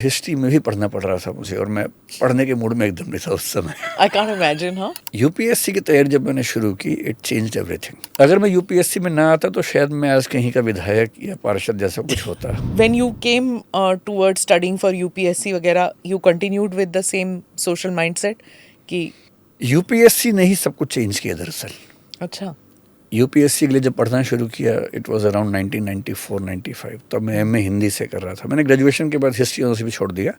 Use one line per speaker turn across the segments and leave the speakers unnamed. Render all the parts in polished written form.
History में भी पढ़ना पड़ रहा था मुझे और मैं पढ़ने के मूड में एकदम नहीं था उस समय।
I can't imagine, हाँ.
यूपीएससी की तैयारी जब मैंने शुरू की, इट चेंज्ड एवरीथिंग। अगर मैं यूपीएससी में ना आता तो शायद मैं आज कहीं का विधायक या पार्षद जैसा कुछ होता।
When you came towards studying for UPSC वगैरह, you continued with the same social mindset कि
यूपीएससी ने ही सब कुछ चेंज किया दरअसल।
अच्छा.
यूपीएससी के लिए जब पढ़ना शुरू किया, इट वाज अराउंड 1994-95। तब मैं एमए हिंदी से कर रहा था। मैंने ग्रेजुएशन के बाद हिस्ट्री से भी छोड़ दिया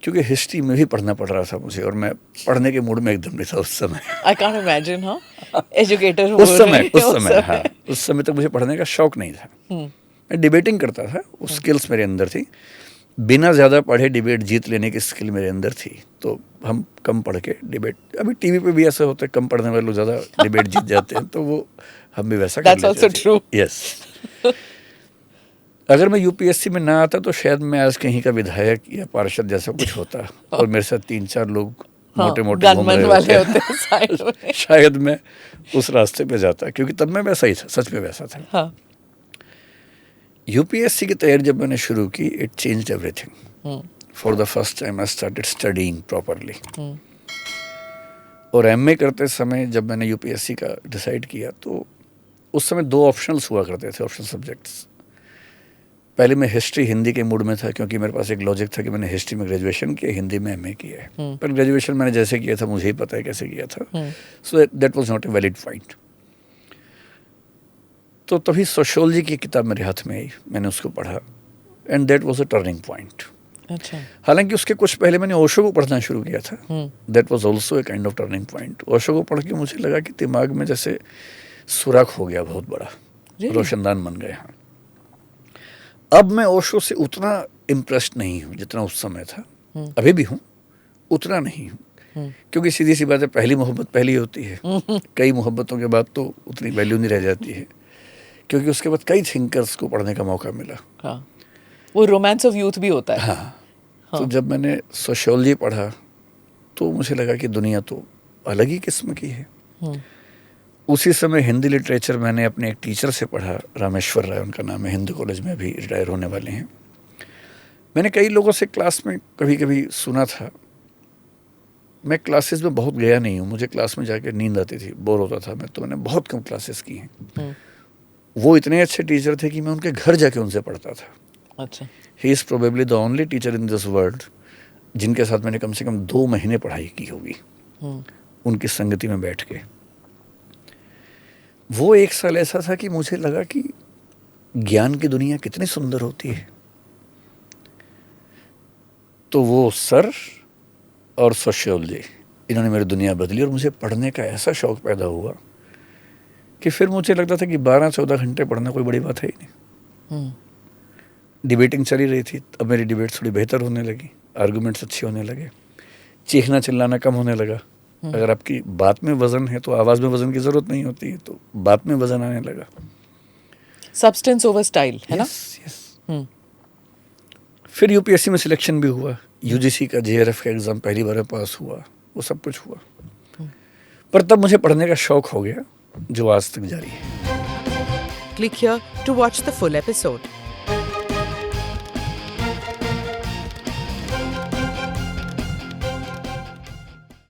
क्योंकि हिस्ट्री में भी पढ़ना पड़ रहा था मुझे और मैं पढ़ने के मूड में एकदम नहीं था उस समय।
I can't imagine, हाँ. Educator
उस समय हाँ, उस समय तक मुझे पढ़ने का शौक नहीं था। मैं डिबेटिंग करता था, वो स्किल्स मेरे अंदर थी। बिना ज़्यादा पढ़े डिबेट जीत लेने की स्किल मेरे अंदर थी। तो हम कम पढ़ के डिबेट, अभी टीवी पे भी ऐसा होता है, कम पढ़ने वाले लोग ज़्यादा डिबेट जीत जाते हैं, तो वो हम भी वैसा कर लेते थे।
That's also true.
यस। अगर मैं यूपीएससी में ना आता तो शायद मैं आज कहीं का विधायक या पार्षद जैसा कुछ होता और मेरे साथ 3-4 लोग मोटे-मोटे घूम रहे
वाले
होते
होते हैं साइड में.
शायद मैं उस रास्ते पे जाता, क्योंकि तब मैं वैसा ही था, सच में वैसा था।
हाँ.
यूपीएससी की तैयारी जब मैंने शुरू की, it changed everything. For the first time I started studying properly. और एमए करते समय जब मैंने यूपीएससी का डिसाइड किया, तो उस समय 2 ऑप्शनल्स हुआ करते थे, ऑप्शनल सब्जेक्ट्स। पहले मैं हिस्ट्री हिंदी के मूड में था, क्योंकि मेरे पास एक लॉजिक था कि मैंने हिस्ट्री में ग्रेजुएशन किया, हिंदी में एमए किया है। पर ग्रेजुएशन मैंने जैसे किया था मुझे ही पता है कैसे किया था, so that was not a valid point. तो तभी सोशियोलॉजी की किताब मेरे हाथ में आई, मैंने उसको पढ़ा and that was a turning point.
अच्छा.
हालांकि उसके कुछ पहले मैंने ओशो को पढ़ना शुरू किया था, that was also a kind of turning point. Osho को पढ़ के मुझे लगा कि दिमाग में जैसे सुराख हो गया बहुत बड़ा, रोशनदान बन गए। हाँ, अब मैं ओशो से उतना इम्प्रेस्ड नहीं हूँ जितना उस समय था। अभी भी हूँ, उतना नहीं हूँ, क्योंकि सीधी सी बात है, पहली मोहब्बत पहली होती है। कई मोहब्बतों के बाद तो उतनी वैल्यू नहीं रह जाती है, क्योंकि उसके बाद कई थिंकर्स को पढ़ने का मौका मिला।
हाँ. वो रोमांस ऑफ यूथ भी होता है.
हाँ, तो जब मैंने सोशियोलॉजी पढ़ा तो मुझे लगा कि दुनिया तो अलग ही किस्म की है। उसी समय हिंदी लिटरेचर मैंने अपने एक टीचर से पढ़ा, रामेश्वर राय उनका नाम है, हिंदू कॉलेज में भी रिटायर होने वाले हैं। मैंने कई लोगों से क्लास में कभी कभी सुना था। मैं क्लासेस में बहुत गया नहीं हूँ, मुझे क्लास में जाकर नींद आती थी, बोर होता था मैं, तो मैंने बहुत कम क्लासेस की हैं। वो इतने अच्छे टीचर थे कि मैं उनके घर जाके उनसे पढ़ता था।
अच्छा.
He is probably the only teacher in this world जिनके साथ मैंने कम से कम 2 महीने पढ़ाई की होगी, उनकी संगति में बैठ के। वो एक साल ऐसा था कि मुझे लगा कि ज्ञान की दुनिया कितनी सुंदर होती है। तो वो सर और सोशियोलॉजी, इन्होंने मेरी दुनिया बदली और मुझे पढ़ने का ऐसा शौक पैदा हुआ कि फिर मुझे लगता था कि 12-14 घंटे पढ़ना कोई बड़ी बात है ही नहीं। डिबेटिंग चली रही थी, अब मेरी डिबेट थोड़ी बेहतर होने लगी, आर्गूमेंट्स अच्छे होने लगे, चीखना चिल्लाना कम होने लगा। अगर आपकी बात में वजन है तो आवाज़ में वजन की ज़रूरत नहीं होती है, तो बात में वजन आने लगा।
सब्सटेंस ओवर स्टाइल है ना.
यस। फिर यूपीएससी में सिलेक्शन भी हुआ, यूजीसी का जेआरएफ का एग्ज़ाम पहली बार पास हुआ, वो सब कुछ हुआ। पर तब मुझे पढ़ने का शौक हो गया, जो आज तक जारी है.
Click here to watch the full episode.